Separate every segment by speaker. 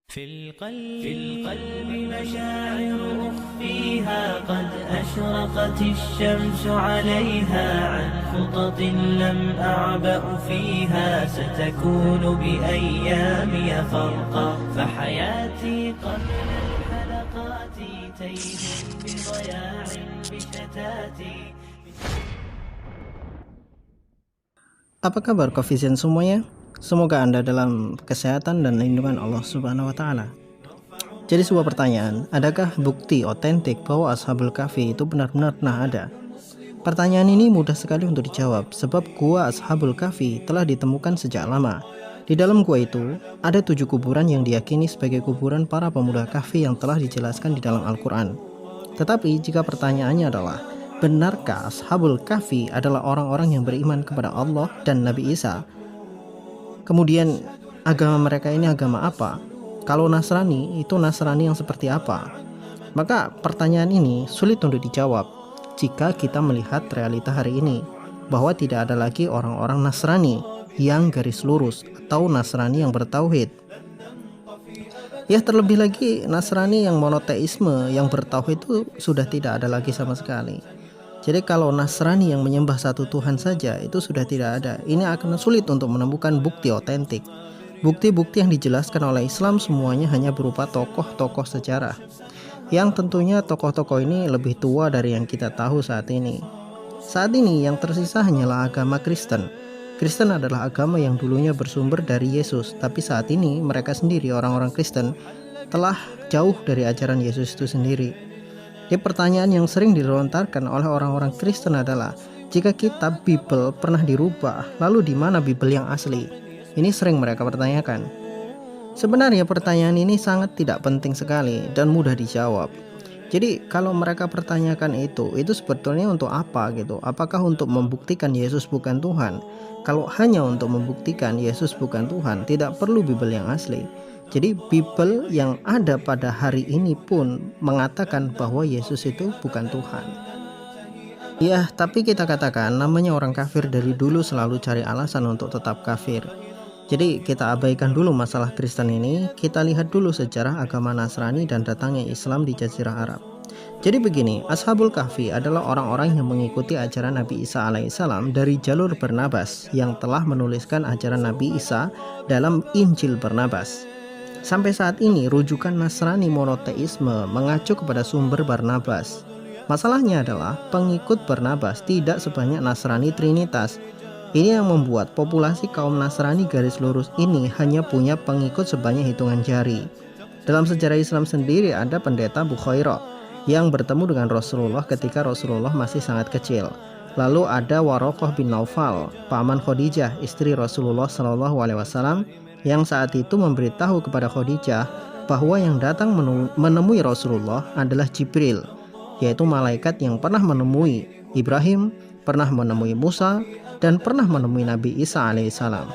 Speaker 1: في القلب مشاعر أخفيها قد أشرقت الشمس عليها عن خطط لم أعبأ فيها ستكون بأيامي فرقا فحياتي قبل الحلقات تيه بضياع بشتاتي.
Speaker 2: Apa kabar Covision semuanya? Semoga Anda dalam kesehatan dan lindungan Allah Subhanahu wa taala. Jadi sebuah pertanyaan, adakah bukti otentik bahwa Ashabul Kahfi itu benar-benar pernah ada? Pertanyaan ini mudah sekali untuk dijawab sebab gua Ashabul Kahfi telah ditemukan sejak lama. Di dalam gua itu ada 7 kuburan yang diyakini sebagai kuburan para pemuda Kahfi yang telah dijelaskan di dalam Al-Quran. Tetapi jika pertanyaannya adalah, benarkah Ashabul Kahfi adalah orang-orang yang beriman kepada Allah dan Nabi Isa? Kemudian agama mereka ini agama apa? Kalau Nasrani itu Nasrani yang seperti apa? Maka pertanyaan ini sulit untuk dijawab jika kita melihat realita hari ini, bahwa tidak ada lagi orang-orang Nasrani yang garis lurus atau Nasrani yang bertauhid. Ya, terlebih lagi Nasrani yang monoteisme yang bertauhid itu sudah tidak ada lagi sama sekali. Jadi kalau Nasrani yang menyembah satu Tuhan saja itu sudah tidak ada. Ini akan sulit untuk menemukan bukti otentik. Bukti-bukti yang dijelaskan oleh Islam semuanya hanya berupa tokoh-tokoh sejarah, yang tentunya tokoh-tokoh ini lebih tua dari yang kita tahu saat ini. Saat ini yang tersisa hanyalah agama Kristen. Kristen adalah agama yang dulunya bersumber dari Yesus, tapi saat ini mereka sendiri, orang-orang Kristen, telah jauh dari ajaran Yesus itu sendiri. Jadi pertanyaan yang sering dilontarkan oleh orang-orang Kristen adalah, jika kitab Bible pernah dirubah, lalu di mana Bible yang asli? Ini sering mereka pertanyakan. Sebenarnya pertanyaan ini sangat tidak penting sekali dan mudah dijawab. Jadi kalau mereka pertanyakan itu sebetulnya untuk apa gitu? Apakah untuk membuktikan Yesus bukan Tuhan? Kalau hanya untuk membuktikan Yesus bukan Tuhan, tidak perlu Bible yang asli. Jadi Bible yang ada pada hari ini pun mengatakan bahwa Yesus itu bukan Tuhan. Ya, tapi kita katakan namanya orang kafir dari dulu selalu cari alasan untuk tetap kafir. Jadi kita abaikan dulu masalah Kristen ini, kita lihat dulu sejarah agama Nasrani dan datangnya Islam di Jazirah Arab. Jadi begini, Ashabul Kahfi adalah orang-orang yang mengikuti ajaran Nabi Isa alaihissalam dari jalur Barnabas yang telah menuliskan ajaran Nabi Isa dalam Injil Barnabas. Sampai saat ini rujukan Nasrani monoteisme mengacu kepada sumber Barnabas. Masalahnya adalah pengikut Barnabas tidak sebanyak Nasrani Trinitas. Ini yang membuat populasi kaum Nasrani garis lurus ini hanya punya pengikut sebanyak hitungan jari. Dalam sejarah Islam sendiri ada pendeta Bukhairah yang bertemu dengan Rasulullah ketika Rasulullah masih sangat kecil. Lalu ada Warokoh bin Naufal, paman Khadijah, istri Rasulullah SAW, yang saat itu memberitahu kepada Khadijah bahwa yang datang menemui Rasulullah adalah Jibril, yaitu malaikat yang pernah menemui Ibrahim, pernah menemui Musa, dan pernah menemui Nabi Isa alaihissalam.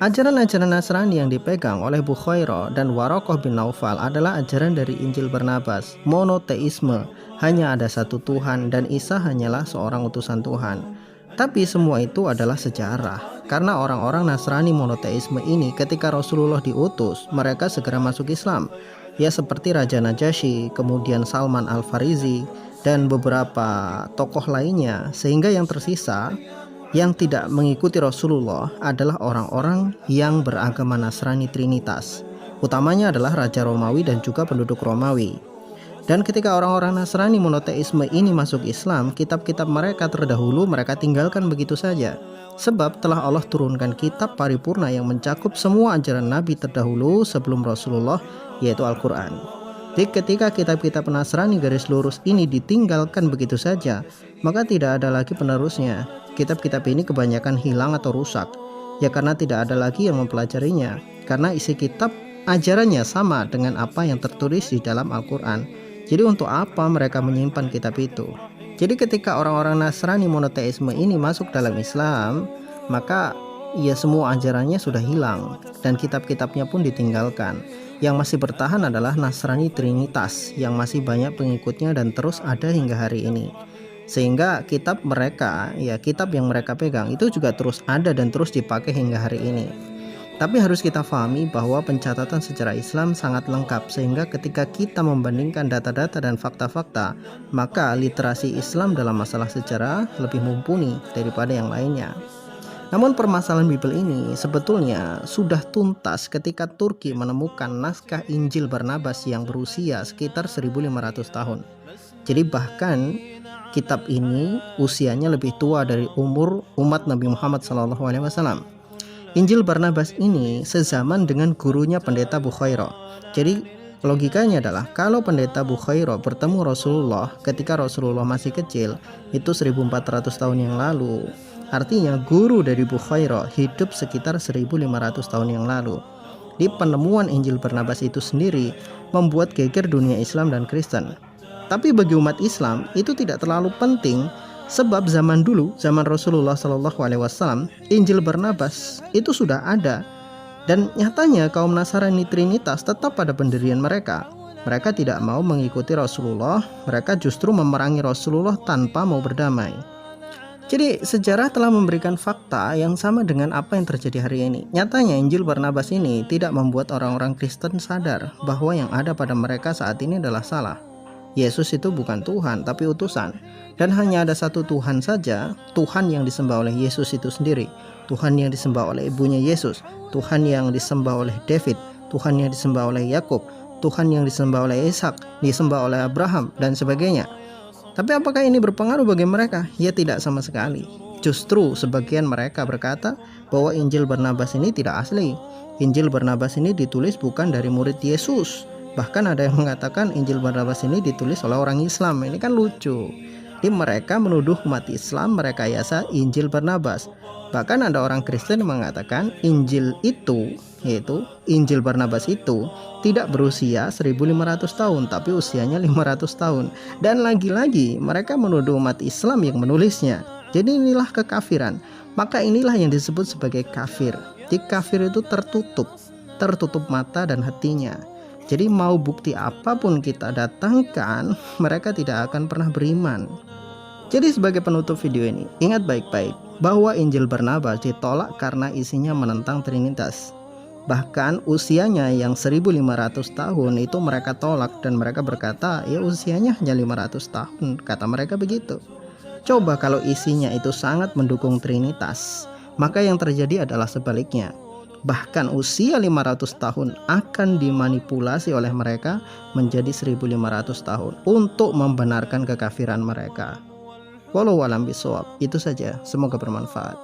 Speaker 2: Ajaran-ajaran Nasrani yang dipegang oleh Bukhairah dan Warokoh bin Naufal adalah ajaran dari Injil Barnabas, monoteisme, hanya ada satu Tuhan dan Isa hanyalah seorang utusan Tuhan. Tapi semua itu adalah sejarah, karena orang-orang Nasrani monoteisme ini ketika Rasulullah diutus, mereka segera masuk Islam. Ya, seperti Raja Najasyi, kemudian Salman Al-Farisi, dan beberapa tokoh lainnya, sehingga yang tersisa yang tidak mengikuti Rasulullah adalah orang-orang yang beragama Nasrani Trinitas. Utamanya adalah Raja Romawi dan juga penduduk Romawi. Dan ketika orang-orang Nasrani monoteisme ini masuk Islam, kitab-kitab mereka terdahulu mereka tinggalkan begitu saja. Sebab telah Allah turunkan kitab paripurna yang mencakup semua ajaran Nabi terdahulu sebelum Rasulullah, yaitu Al-Quran. Jadi ketika kitab-kitab Nasrani garis lurus ini ditinggalkan begitu saja, maka tidak ada lagi penerusnya. Kitab-kitab ini kebanyakan hilang atau rusak. Ya karena tidak ada lagi yang mempelajarinya. Karena isi kitab ajarannya sama dengan apa yang tertulis di dalam Al-Quran. Jadi untuk apa mereka menyimpan kitab itu? Jadi ketika orang-orang Nasrani monoteisme ini masuk dalam Islam, maka ya semua ajarannya sudah hilang dan kitab-kitabnya pun ditinggalkan. Yang masih bertahan adalah Nasrani Trinitas yang masih banyak pengikutnya dan terus ada hingga hari ini. Sehingga kitab mereka, ya kitab yang mereka pegang itu juga terus ada dan terus dipakai hingga hari ini. Tapi harus kita pahami bahwa pencatatan sejarah Islam sangat lengkap, sehingga ketika kita membandingkan data-data dan fakta-fakta, maka literasi Islam dalam masalah sejarah lebih mumpuni daripada yang lainnya. Namun permasalahan Bible ini sebetulnya sudah tuntas ketika Turki menemukan naskah Injil Barnabas yang berusia sekitar 1500 tahun. Jadi bahkan kitab ini usianya lebih tua dari umur umat Nabi Muhammad SAW. Injil Barnabas ini sezaman dengan gurunya pendeta Bukhairah. Jadi logikanya adalah kalau pendeta Bukhairah bertemu Rasulullah ketika Rasulullah masih kecil, itu 1400 tahun yang lalu. Artinya guru dari Bukhairah hidup sekitar 1500 tahun yang lalu. Di penemuan Injil Barnabas itu sendiri membuat geger dunia Islam dan Kristen. Tapi bagi umat Islam itu tidak terlalu penting, sebab zaman dulu, zaman Rasulullah SAW, Injil Barnabas itu sudah ada. Dan nyatanya kaum Nasrani Trinitas tetap pada pendirian mereka. Mereka tidak mau mengikuti Rasulullah, mereka justru memerangi Rasulullah tanpa mau berdamai. Jadi sejarah telah memberikan fakta yang sama dengan apa yang terjadi hari ini. Nyatanya Injil Barnabas ini tidak membuat orang-orang Kristen sadar bahwa yang ada pada mereka saat ini adalah salah. Yesus itu bukan Tuhan tapi utusan. Dan hanya ada satu Tuhan saja, Tuhan yang disembah oleh Yesus itu sendiri, Tuhan yang disembah oleh ibunya Yesus, Tuhan yang disembah oleh David, Tuhan yang disembah oleh Yakub, Tuhan yang disembah oleh Ishak, disembah oleh Abraham, dan sebagainya. Tapi apakah ini berpengaruh bagi mereka? Ya tidak sama sekali. Justru sebagian mereka berkata bahwa Injil Barnabas ini tidak asli. Injil Barnabas ini ditulis bukan dari murid Yesus. Bahkan ada yang mengatakan Injil Barnabas ini ditulis oleh orang Islam. Ini kan lucu. Jadi mereka menuduh umat Islam merekayasa Injil Barnabas. Bahkan ada orang Kristen yang mengatakan Injil itu, yaitu Injil Barnabas itu tidak berusia 1500 tahun, tapi usianya 500 tahun. Dan lagi-lagi mereka menuduh umat Islam yang menulisnya. Jadi inilah kekafiran. Maka inilah yang disebut sebagai kafir. Jadi kafir itu tertutup mata dan hatinya. Jadi mau bukti apapun kita datangkan, mereka tidak akan pernah beriman. Jadi sebagai penutup video ini, ingat baik-baik bahwa Injil Barnabas ditolak karena isinya menentang Trinitas. Bahkan usianya yang 1500 tahun itu mereka tolak, dan mereka berkata ya usianya hanya 500 tahun, kata mereka begitu. Coba kalau isinya itu sangat mendukung Trinitas, maka yang terjadi adalah sebaliknya. Bahkan usia 500 tahun akan dimanipulasi oleh mereka menjadi 1500 tahun untuk membenarkan kekafiran mereka. Wallahu a'lam bishawab. Itu saja, semoga bermanfaat.